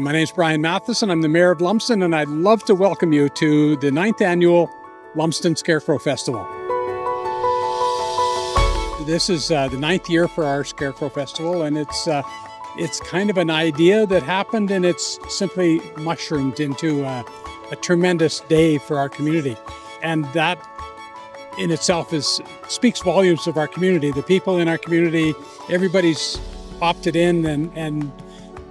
My name is Brian Matheson. I'm the Mayor of Lumsden, and I'd love to welcome you to the 9th Annual Lumsden Scarecrow Festival. This is the 9th year for our Scarecrow Festival, and it's kind of an idea that happened, and it's simply mushroomed into a tremendous day for our community. And that in itself speaks volumes of our community. The people in our community, everybody's opted in and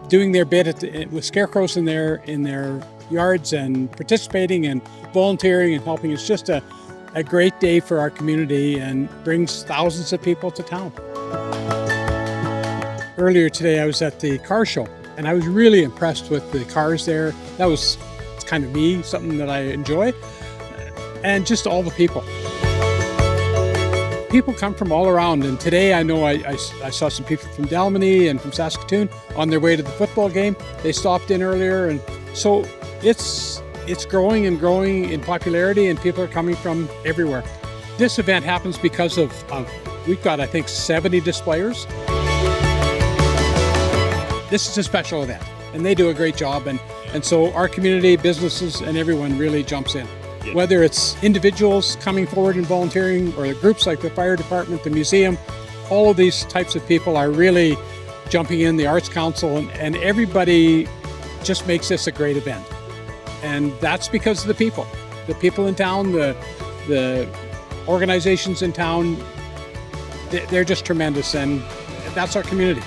doing their bit with scarecrows in their yards and participating and volunteering and helping. It's just a great day for our community and brings thousands of people to town. Earlier today I was at the car show and I was really impressed with the cars there. It's kind of me, something that I enjoy, and just all the people. People come from all around, and today I know I saw some people from Dalmeny and from Saskatoon on their way to the football game. They stopped in earlier, and so it's growing and growing in popularity, and people are coming from everywhere. This event happens because of we've got, I think, 70 displayers. This is a special event, and they do a great job, and so our community, businesses, and everyone really jumps in. Whether it's individuals coming forward and volunteering or groups like the fire department, the museum, all of these types of people are really jumping in, the Arts Council, and everybody just makes this a great event. And that's because of the people in town, the organizations in town, they're just tremendous, and that's our community.